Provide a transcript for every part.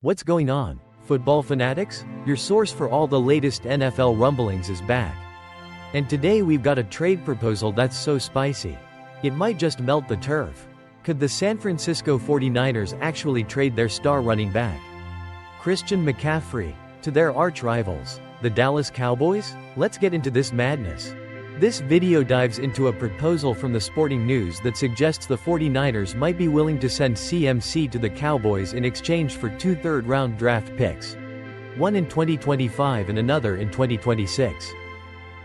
What's going on, football fanatics? Your source for all the latest NFL rumblings is back. And today we've got a trade proposal that's so spicy. It might just melt the turf. Could the San Francisco 49ers actually trade their star running back, Christian McCaffrey, to their arch rivals, the Dallas Cowboys? Let's get into this madness. This video dives into a proposal from the Sporting News that suggests the 49ers might be willing to send CMC to the Cowboys in exchange for 2 third-round draft picks. One in 2025 and another in 2026.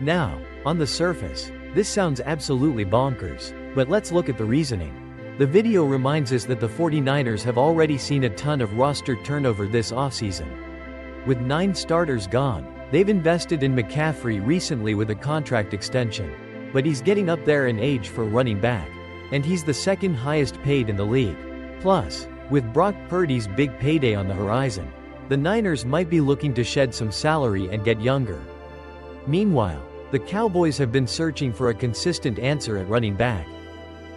Now, on the surface, this sounds absolutely bonkers, but let's look at the reasoning. The video reminds us that the 49ers have already seen a ton of roster turnover this offseason. With 9 starters gone, they've invested in McCaffrey recently with a contract extension. But he's getting up there in age for running back. And he's the second highest paid in the league. Plus, with Brock Purdy's big payday on the horizon, the Niners might be looking to shed some salary and get younger. Meanwhile, the Cowboys have been searching for a consistent answer at running back.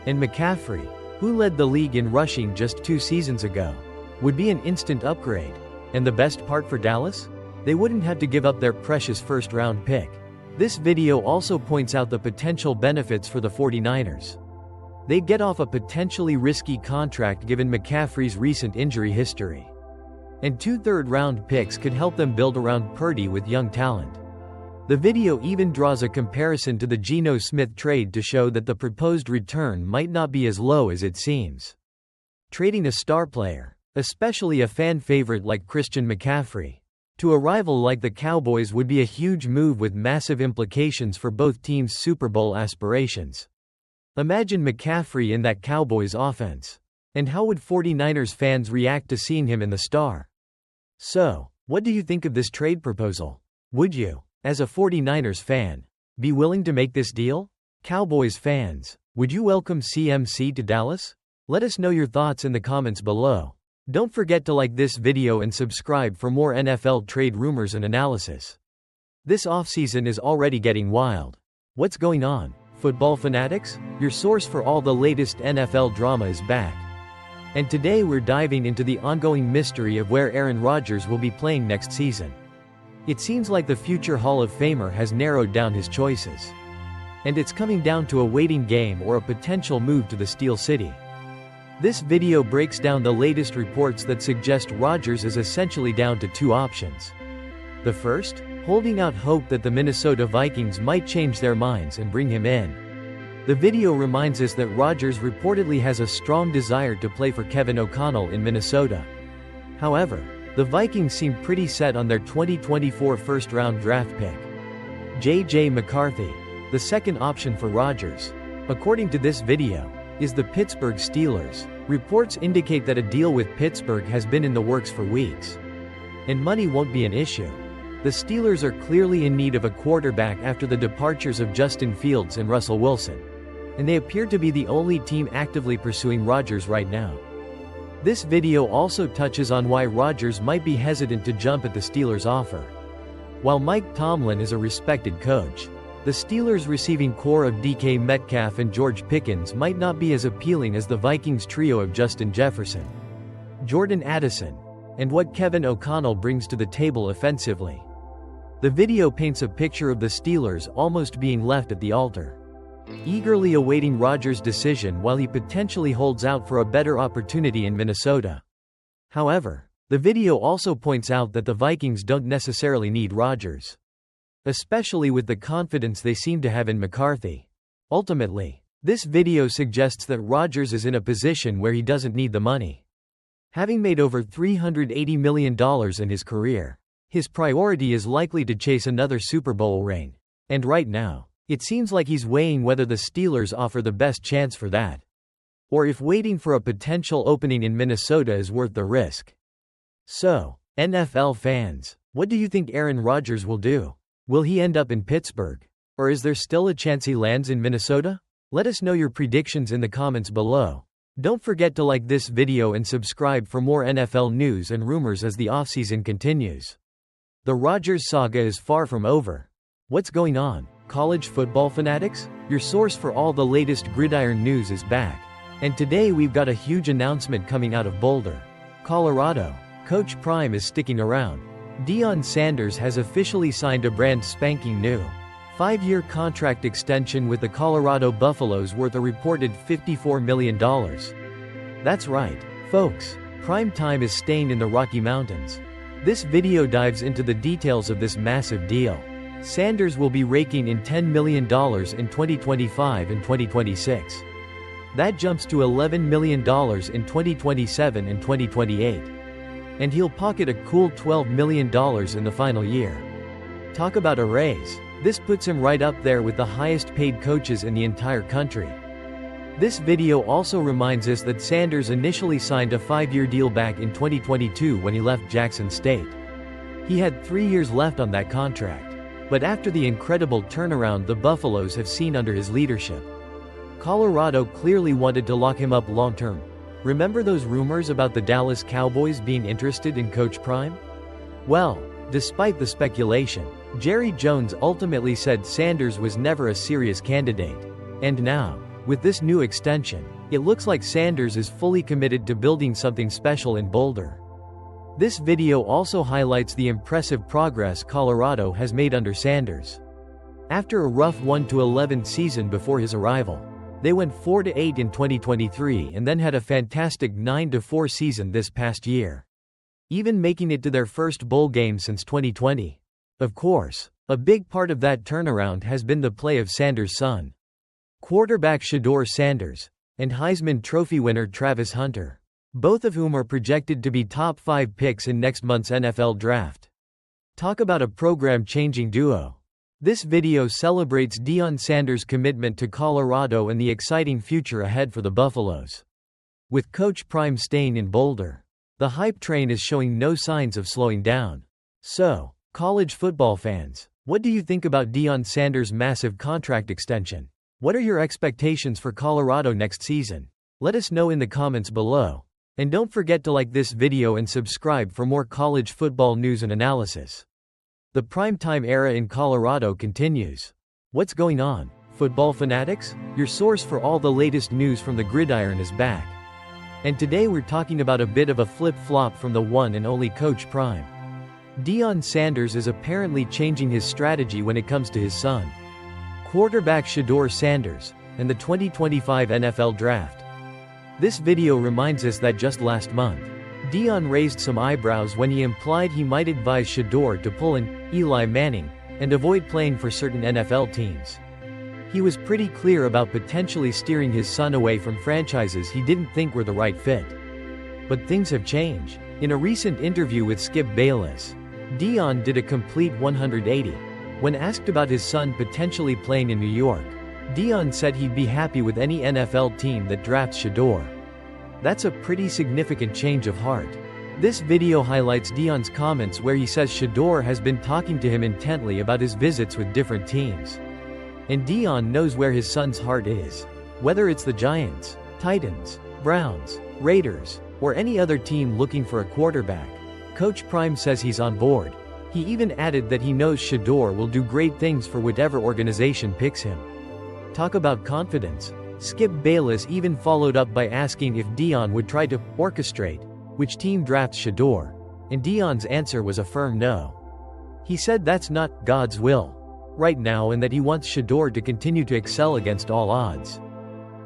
And McCaffrey, who led the league in rushing just 2 seasons ago, would be an instant upgrade. And the best part for Dallas? They wouldn't have to give up their precious first-round pick. This video also points out the potential benefits for the 49ers. They'd get off a potentially risky contract given McCaffrey's recent injury history. And 2 third-round picks could help them build around Purdy with young talent. The video even draws a comparison to the Geno Smith trade to show that the proposed return might not be as low as it seems. Trading a star player, especially a fan favorite like Christian McCaffrey, to a rival like the Cowboys would be a huge move with massive implications for both teams' Super Bowl aspirations. Imagine McCaffrey in that Cowboys offense. And how would 49ers fans react to seeing him in the star? So, what do you think of this trade proposal? Would you, as a 49ers fan, be willing to make this deal? Cowboys fans, would you welcome CMC to Dallas? Let us know your thoughts in the comments below. Don't forget to like this video and subscribe for more NFL trade rumors and analysis. This offseason is already getting wild. What's going on, football fanatics? Your source for all the latest NFL drama is back. And today we're diving into the ongoing mystery of where Aaron Rodgers will be playing next season. It seems like the future Hall of Famer has narrowed down his choices. And it's coming down to a waiting game or a potential move to the Steel City. This video breaks down the latest reports that suggest Rodgers is essentially down to 2 options. The first, holding out hope that the Minnesota Vikings might change their minds and bring him in. The video reminds us that Rodgers reportedly has a strong desire to play for Kevin O'Connell in Minnesota. However, the Vikings seem pretty set on their 2024 first-round draft pick, J.J. McCarthy. The second option for Rodgers, according to this video, is the Pittsburgh Steelers. Reports indicate that a deal with Pittsburgh has been in the works for weeks. And money won't be an issue. The Steelers are clearly in need of a quarterback after the departures of Justin Fields and Russell Wilson. And they appear to be the only team actively pursuing Rodgers right now. This video also touches on why Rodgers might be hesitant to jump at the Steelers' offer. While Mike Tomlin is a respected coach, the Steelers' receiving core of DK Metcalf and George Pickens might not be as appealing as the Vikings' trio of Justin Jefferson, Jordan Addison, and what Kevin O'Connell brings to the table offensively. The video paints a picture of the Steelers almost being left at the altar, eagerly awaiting Rodgers' decision while he potentially holds out for a better opportunity in Minnesota. However, the video also points out that the Vikings don't necessarily need Rodgers, especially with the confidence they seem to have in McCarthy. Ultimately, this video suggests that Rodgers is in a position where he doesn't need the money. Having made over $380 million in his career, his priority is likely to chase another Super Bowl reign. And right now, it seems like he's weighing whether the Steelers offer the best chance for that, or if waiting for a potential opening in Minnesota is worth the risk. So, NFL fans, what do you think Aaron Rodgers will do? Will he end up in Pittsburgh? Or is there still a chance he lands in Minnesota? Let us know your predictions in the comments below. Don't forget to like this video and subscribe for more NFL news and rumors as the offseason continues. The Rodgers saga is far from over. What's going on, college football fanatics? Your source for all the latest gridiron news is back. And today we've got a huge announcement coming out of Boulder, Colorado. Coach Prime is sticking around. Deion Sanders has officially signed a brand spanking new 5-year contract extension with the Colorado Buffaloes worth a reported $54 million. That's right, folks. Prime time is staying in the Rocky Mountains. This video dives into the details of this massive deal. Sanders will be raking in $10 million in 2025 and 2026. That jumps to $11 million in 2027 and 2028. And he'll pocket a cool $12 million in the final year. Talk about a raise. This puts him right up there with the highest paid coaches in the entire country. This video also reminds us that Sanders initially signed a 5-year deal back in 2022 when he left Jackson State. He had 3 years left on that contract. But after the incredible turnaround the Buffaloes have seen under his leadership, Colorado clearly wanted to lock him up long-term. Remember those rumors about the Dallas Cowboys being interested in Coach Prime? Well, despite the speculation, Jerry Jones ultimately said Sanders was never a serious candidate. And now, with this new extension, it looks like Sanders is fully committed to building something special in Boulder. This video also highlights the impressive progress Colorado has made under Sanders. After a rough 1-11 season before his arrival, they went 4-8 in 2023 and then had a fantastic 9-4 season this past year, even making it to their first bowl game since 2020. Of course, a big part of that turnaround has been the play of Sanders' son, quarterback Shedeur Sanders, and Heisman Trophy winner Travis Hunter, both of whom are projected to be top 5 picks in next month's NFL draft. Talk about a program-changing duo. This video celebrates Deion Sanders' commitment to Colorado and the exciting future ahead for the Buffaloes. With Coach Prime staying in Boulder, the hype train is showing no signs of slowing down. So, college football fans, what do you think about Deion Sanders' massive contract extension? What are your expectations for Colorado next season? Let us know in the comments below. And don't forget to like this video and subscribe for more college football news and analysis. The primetime era in Colorado continues. What's going on, football fanatics? Your source for all the latest news from the gridiron is back. And today we're talking about a bit of a flip-flop from the one and only Coach Prime. Deion Sanders is apparently changing his strategy when it comes to his son, quarterback Shedeur Sanders, and the 2025 NFL Draft. This video reminds us that just last month, Deion raised some eyebrows when he implied he might advise Shedeur to pull an Eli Manning and avoid playing for certain NFL teams. He was pretty clear about potentially steering his son away from franchises he didn't think were the right fit. But things have changed. In a recent interview with Skip Bayless, Deion did a complete 180. When asked about his son potentially playing in New York, Deion said he'd be happy with any NFL team that drafts Shedeur. That's a pretty significant change of heart. This video highlights Deion's comments where he says Shedeur has been talking to him intently about his visits with different teams. And Deion knows where his son's heart is. Whether it's the Giants, Titans, Browns, Raiders, or any other team looking for a quarterback, Coach Prime says he's on board. He even added that he knows Shedeur will do great things for whatever organization picks him. Talk about confidence. Skip Bayless even followed up by asking if Deion would try to orchestrate which team drafts Shedeur, and Deion's answer was a firm no. He said that's not God's will right now and that he wants Shedeur to continue to excel against all odds.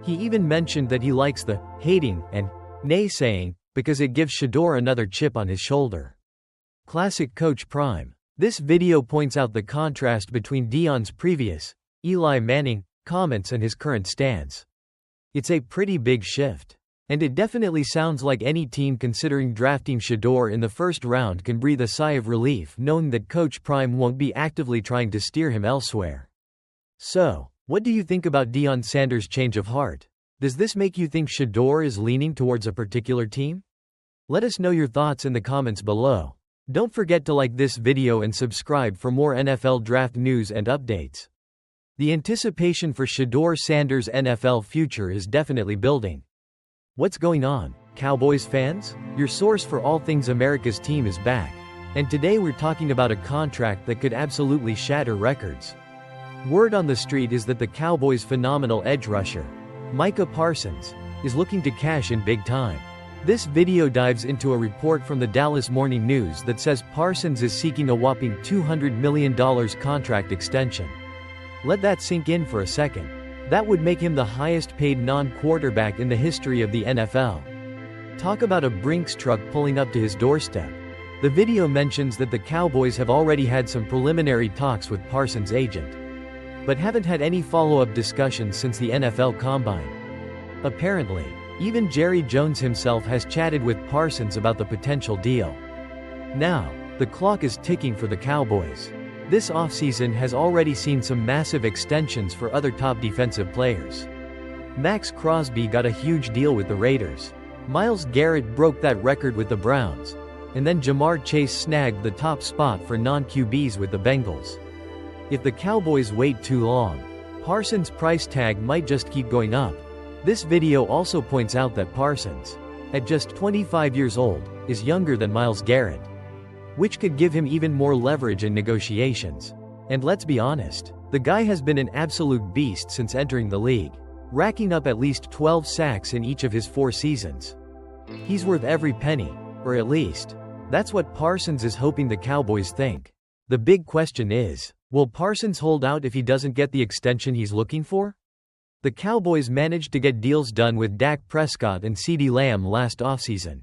He even mentioned that he likes the hating and naysaying because it gives Shedeur another chip on his shoulder. Classic Coach Prime. This video points out the contrast between Deion's previous Eli Manning comments and his current stance. It's a pretty big shift. And it definitely sounds like any team considering drafting Shedeur in the first round can breathe a sigh of relief knowing that Coach Prime won't be actively trying to steer him elsewhere. So, what do you think about Deion Sanders' change of heart? Does this make you think Shedeur is leaning towards a particular team? Let us know your thoughts in the comments below. Don't forget to like this video and subscribe for more NFL draft news and updates. The anticipation for Shedeur Sanders' NFL future is definitely building. What's going on, Cowboys fans? Your source for all things America's team is back. And today we're talking about a contract that could absolutely shatter records. Word on the street is that the Cowboys' phenomenal edge rusher, Micah Parsons, is looking to cash in big time. This video dives into a report from the Dallas Morning News that says Parsons is seeking a whopping $200 million contract extension. Let that sink in for a second. That would make him the highest paid non-quarterback in the history of the NFL. Talk about a Brinks truck pulling up to his doorstep. The video mentions that the Cowboys have already had some preliminary talks with Parsons' agent, but haven't had any follow-up discussions since the NFL Combine. Apparently, even Jerry Jones himself has chatted with Parsons about the potential deal. Now, the clock is ticking for the Cowboys. This offseason has already seen some massive extensions for other top defensive players. Max Crosby got a huge deal with the Raiders. Myles Garrett broke that record with the Browns. And then Jamar Chase snagged the top spot for non-QBs with the Bengals. If the Cowboys wait too long, Parsons' price tag might just keep going up. This video also points out that Parsons, at just 25 years old, is younger than Myles Garrett, which could give him even more leverage in negotiations. And let's be honest, the guy has been an absolute beast since entering the league, racking up at least 12 sacks in each of his 4 seasons. He's worth every penny, or at least, that's what Parsons is hoping the Cowboys think. The big question is, will Parsons hold out if he doesn't get the extension he's looking for? The Cowboys managed to get deals done with Dak Prescott and CeeDee Lamb last offseason.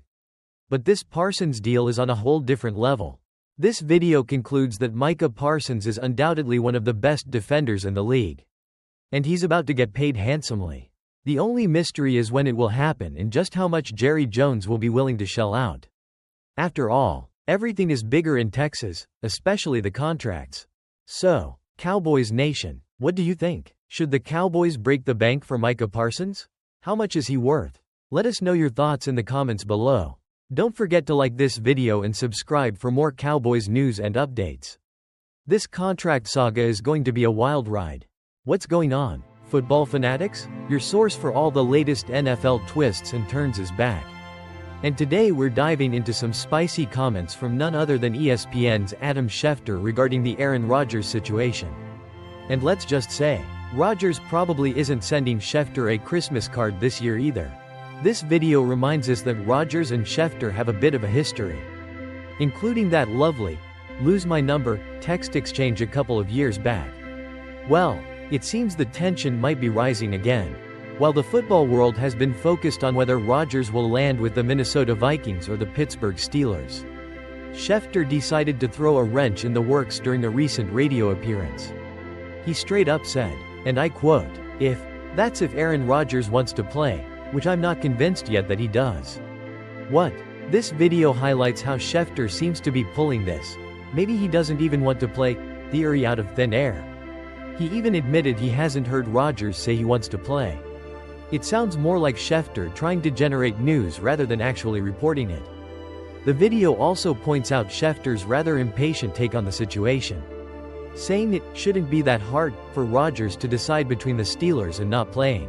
But this Parsons deal is on a whole different level. This video concludes that Micah Parsons is undoubtedly one of the best defenders in the league. And he's about to get paid handsomely. The only mystery is when it will happen and just how much Jerry Jones will be willing to shell out. After all, everything is bigger in Texas, especially the contracts. So, Cowboys Nation, what do you think? Should the Cowboys break the bank for Micah Parsons? How much is he worth? Let us know your thoughts in the comments below. Don't forget to like this video and subscribe for more Cowboys news and updates. This contract saga is going to be a wild ride. What's going on? Football fanatics? Your source for all the latest NFL twists and turns is back. And today we're diving into some spicy comments from none other than ESPN's Adam Schefter regarding the Aaron Rodgers situation. And let's just say, Rodgers probably isn't sending Schefter a Christmas card this year either. This video reminds us that Rodgers and Schefter have a bit of a history, including that lovely "lose my number" text exchange a couple of years back. Well, it seems the tension might be rising again. While the football world has been focused on whether Rodgers will land with the Minnesota Vikings or the Pittsburgh Steelers, Schefter decided to throw a wrench in the works during a recent radio appearance. He straight up said, and I quote, if Aaron Rodgers wants to play, which I'm not convinced yet that he does." What? This video highlights how Schefter seems to be pulling this "maybe he doesn't even want to play" theory out of thin air. He even admitted he hasn't heard Rodgers say he wants to play. It sounds more like Schefter trying to generate news rather than actually reporting it. The video also points out Schefter's rather impatient take on the situation, saying it shouldn't be that hard for Rodgers to decide between the Steelers and not playing.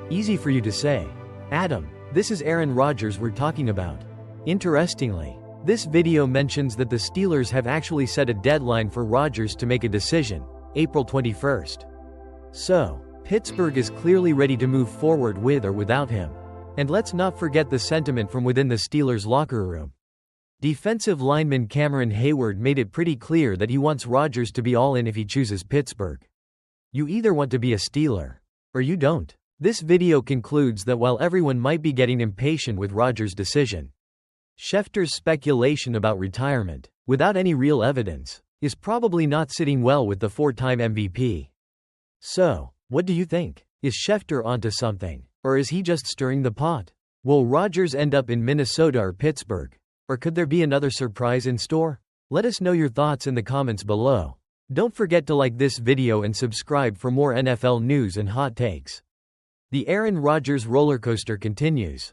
Easy for you to say, Adam. This is Aaron Rodgers we're talking about. Interestingly, this video mentions that the Steelers have actually set a deadline for Rodgers to make a decision, April 21st. So, Pittsburgh is clearly ready to move forward with or without him. And let's not forget the sentiment from within the Steelers' locker room. Defensive lineman Cameron Hayward made it pretty clear that he wants Rodgers to be all in if he chooses Pittsburgh. You either want to be a Steeler, or you don't. This video concludes that while everyone might be getting impatient with Rodgers' decision, Schefter's speculation about retirement, without any real evidence, is probably not sitting well with the 4-time MVP. So, what do you think? Is Schefter onto something, or is he just stirring the pot? Will Rodgers end up in Minnesota or Pittsburgh? Or could there be another surprise in store? Let us know your thoughts in the comments below. Don't forget to like this video and subscribe for more NFL news and hot takes. The Aaron Rodgers rollercoaster continues.